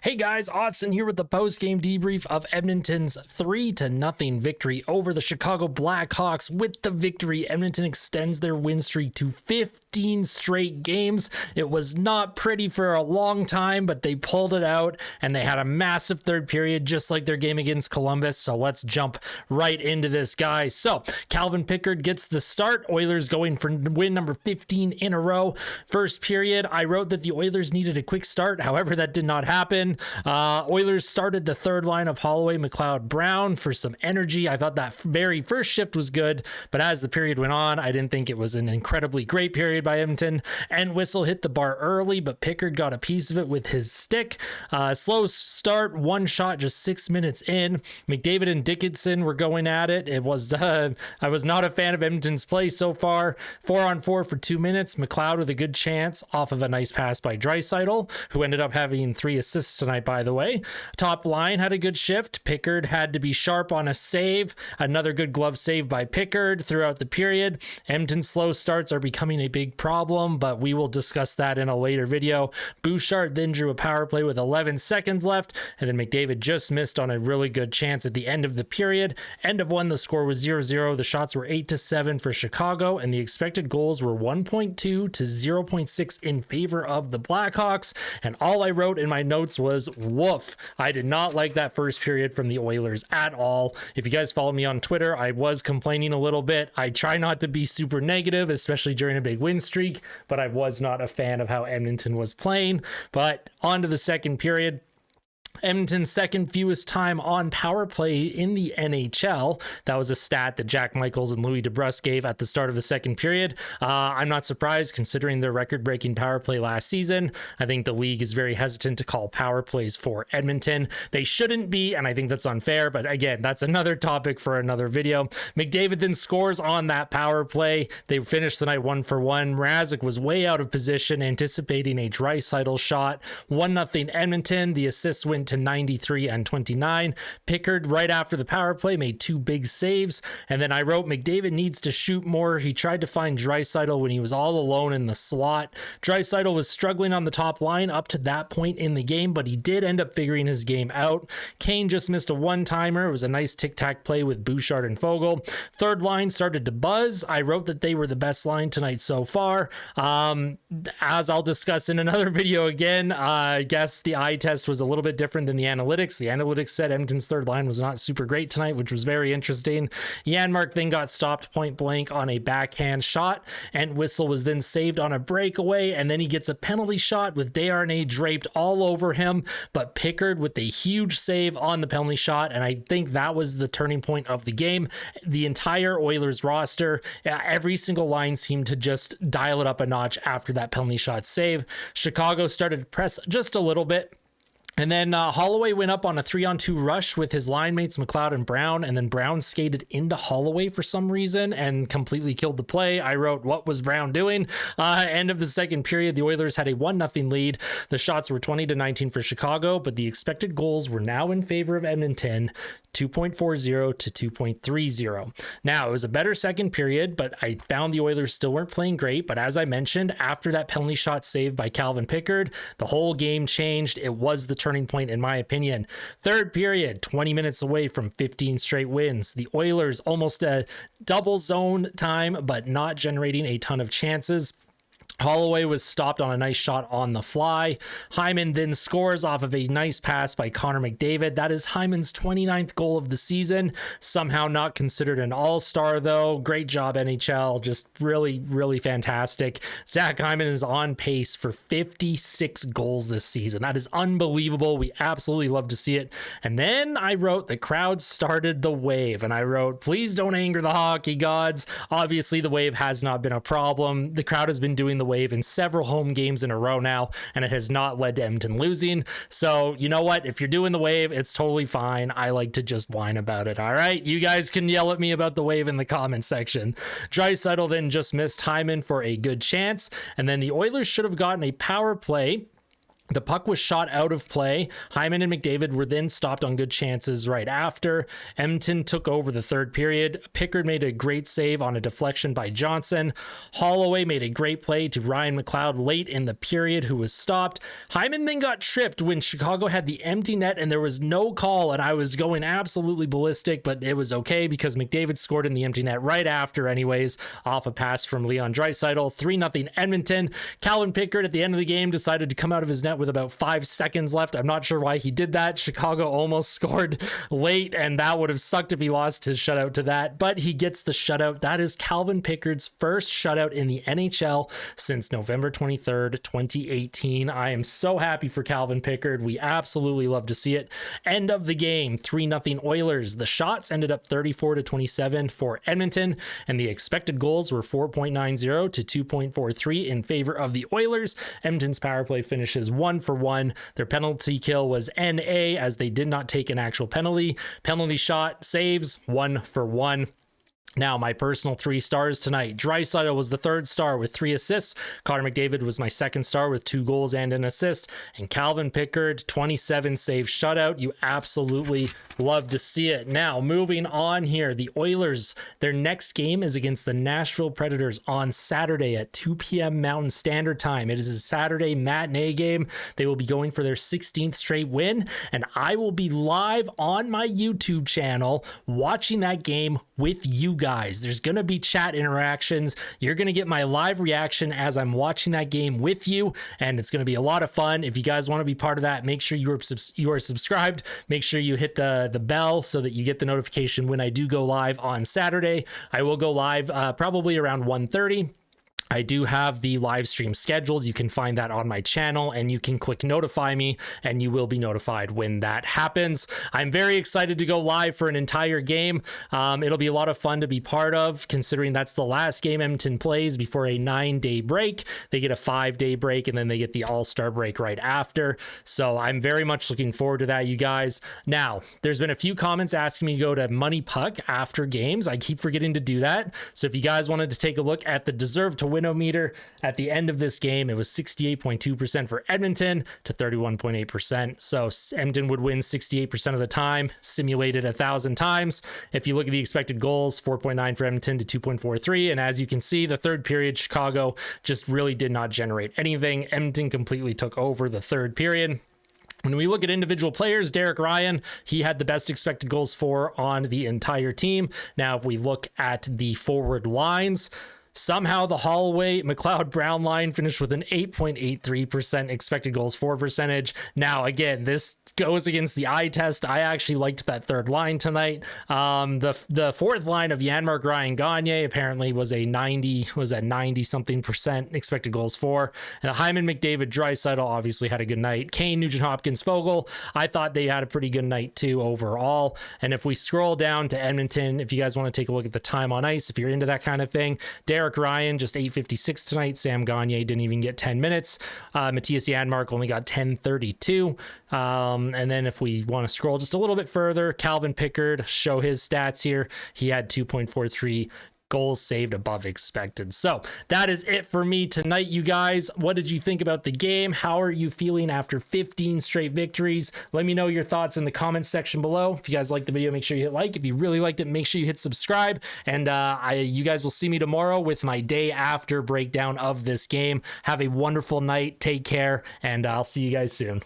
Hey guys, Austin here with the post-game debrief of Edmonton's 3-0 victory over the Chicago Blackhawks. With the victory, Edmonton extends their win streak to 15 straight games. It was not pretty for a long time, but they pulled it out and they had a massive third period, just like their game against Columbus. So let's jump right into this, guys. So Calvin Pickard gets the start. Oilers going for win number 15 in a row. First period, I wrote that the Oilers needed a quick start. However, that did not happen. Oilers started the third line of Holloway, McLeod, Brown for some energy. I thought that very first shift was good, but as the period went on, I didn't think it was an incredibly great period by Edmonton. And Whistle hit the bar early, but Pickard got a piece of it with his stick. Slow start, one shot just 6 minutes in. McDavid and Dickinson were going at it. I was not a fan of Edmonton's play so far. 4-on-4 for 2 minutes. McLeod with a good chance off of a nice pass by Draisaitl, who ended up having 3 assists tonight, by the way. Top line had a good shift. Pickard had to be sharp on a save. Another good glove save by Pickard throughout the period. Edmonton's slow starts are becoming a big problem, but we will discuss that in a later video. Bouchard then drew a power play with 11 seconds left, and then McDavid just missed on a really good chance at the end of the period. End of one, the score was 0-0. The shots were 8-7 for Chicago, and the expected goals were 1.2 to 0.6 in favor of the Blackhawks. And all I wrote in my notes was woof. I did not like that first period from the Oilers at all. If you guys follow me on Twitter, I was complaining a little bit. I try not to be super negative, especially during a big win streak, but I was not a fan of how Edmonton was playing. But on to the second period. Edmonton's second fewest time on power play in the NHL. That was a stat that Jack Michaels and Louis DeBrusk gave at the start of the second period. I'm not surprised considering their record-breaking power play last season. I think the league is very hesitant to call power plays for Edmonton. They shouldn't be, and I think that's unfair, but again, that's another topic for another video. McDavid then scores on that power play. They finished the night 1-for-1. Mrazek was way out of position, anticipating a Draisaitl shot. 1-0 Edmonton. The assists went to 93 and 29. Pickard, right after the power play, made 2 big saves. And then I wrote McDavid needs to shoot more. He tried to find Draisaitl when he was all alone in the slot. Draisaitl was struggling on the top line up to that point in the game, but he did end up figuring his game out. Kane just missed a one-timer. It was a nice tic-tac play with Bouchard and Fogle. Third line started to buzz. I wrote that they were the best line tonight so far. As I'll discuss in another video again, I guess the eye test was a little bit different than the analytics. The analytics said Edmonton's third line was not super great tonight, which was very interesting. Janmark then got stopped point blank on a backhand shot, and Whistle was then saved on a breakaway, and then he gets a penalty shot with Desharnais draped all over him, but Pickard with a huge save on the penalty shot, and I think that was the turning point of the game. The entire Oilers roster, every single line seemed to just dial it up a notch after that penalty shot save. Chicago started to press just a little bit. And then Holloway went up on a 3-on-2 rush with his line mates McLeod and Brown, and then Brown skated into Holloway for some reason and completely killed the play. I wrote, what was Brown doing? End of the second period, the Oilers had a 1-0 lead. The shots were 20-19 for Chicago, but the expected goals were now in favor of Edmonton, 2.40 to 2.30. Now, it was a better second period, but I found the Oilers still weren't playing great. But as I mentioned, after that penalty shot saved by Calvin Pickard, the whole game changed. It was the turning point, in my opinion. Third period, 20 minutes away from 15 straight wins. The Oilers almost a double zone time, but not generating a ton of chances. Holloway was stopped on a nice shot on the fly. Hyman then scores off of a nice pass by Connor McDavid. That is Hyman's 29th goal of the season. Somehow not considered an all-star, though. Great job, NHL. Just really, really fantastic. Zach Hyman is on pace for 56 goals this season. That is unbelievable. We absolutely love to see it. And then I wrote, the crowd started the wave. And I wrote, please don't anger the hockey gods. Obviously, the wave has not been a problem. The crowd has been doing the wave in several home games in a row now, and it has not led to Edmonton losing. So you know what? If you're doing the wave, it's totally fine. I like to just whine about it. All right, you guys can yell at me about the wave in the comment section. Draisaitl then just missed Hyman for a good chance, and then the Oilers should have gotten a power play The puck was shot out of play. Hyman and McDavid were then stopped on good chances right after. Edmonton took over the third period. Pickard made a great save on a deflection by Johnson. Holloway made a great play to Ryan McLeod late in the period, who was stopped. Hyman then got tripped when Chicago had the empty net and there was no call, and I was going absolutely ballistic, but it was okay because McDavid scored in the empty net right after anyways, off a pass from Leon Draisaitl. 3-0 Edmonton. Calvin Pickard at the end of the game decided to come out of his net with about 5 seconds left. I'm not sure why he did that. Chicago almost scored late, and that would have sucked if he lost his shutout to that, but he gets the shutout. That is Calvin Pickard's first shutout in the NHL since November 23rd, 2018. I am so happy for Calvin Pickard. We absolutely love to see it. End of the game, 3-0 Oilers. The shots ended up 34-27 for Edmonton, and the expected goals were 4.90 to 2.43 in favor of the Oilers. Edmonton's power play finishes 1-for-1. Their penalty kill was NA, as they did not take an actual penalty. Penalty shot saves 1-for-1. Now, my personal 3 stars tonight. Draisaitl was the third star with 3 assists. Connor McDavid was my second star with 2 goals and an assist. And Calvin Pickard, 27 save shutout. You absolutely love to see it. Now, moving on here, the Oilers, their next game is against the Nashville Predators on Saturday at 2 p.m. Mountain Standard Time. It is a Saturday matinee game. They will be going for their 16th straight win, and I will be live on my YouTube channel watching that game with you guys. There's going to be chat interactions. You're going to get my live reaction as I'm watching that game with you, and it's going to be a lot of fun. If you guys want to be part of that, make sure you are subscribed. Make sure you hit the bell so that you get the notification when I do go live on Saturday. I will go live probably around 1:30. I do have the live stream scheduled. You can find that on my channel, and you can click notify me and you will be notified when that happens. I'm very excited to go live for an entire game. It'll be a lot of fun to be part of, considering that's the last game Edmonton plays before a 9-day break. They get a 5-day break, and then they get the All-Star break right after. So I'm very much looking forward to that, you guys. Now, there's been a few comments asking me to go to Money Puck after games. I keep forgetting to do that. So if you guys wanted to take a look at the deserve to win meter at the end of this game, it was 68.2% for Edmonton to 31.8%. So Edmonton would win 68% of the time, simulated 1,000 times. If you look at the expected goals, 4.9 for Edmonton to 2.43. And as you can see, the third period, Chicago just really did not generate anything. Edmonton completely took over the third period. When we look at individual players, Derek Ryan, he had the best expected goals for on the entire team. Now, if we look at the forward lines, somehow the Holloway McLeod Brown line finished with an 8.83% expected goals for percentage. Now, again, this goes against the eye test. I actually liked that third line tonight. The fourth line of Janmark Ryan Gagne apparently was at 90 something percent expected goals for. And Hyman McDavid Draisaitl obviously had a good night. Kane, Nugent Hopkins, Fogle, I thought they had a pretty good night too overall. And if we scroll down to Edmonton, if you guys want to take a look at the time on ice, if you're into that kind of thing, Derek Ryan just 8:56 tonight. Sam Gagner didn't even get 10 minutes. Matthias Janmark only got 10:32. And then if we want to scroll just a little bit further, Calvin Pickard, show his stats here. He had 2.43 goals saved above expected. So that is it for me tonight, you guys. What did you think about the game? How are you feeling after 15 straight victories? Let me know your thoughts in the comments section below. If you guys liked the video, make sure you hit like. If you really liked it, make sure you hit subscribe. And you guys will see me tomorrow with my day after breakdown of this game. Have a wonderful night. Take care, and I'll see you guys soon.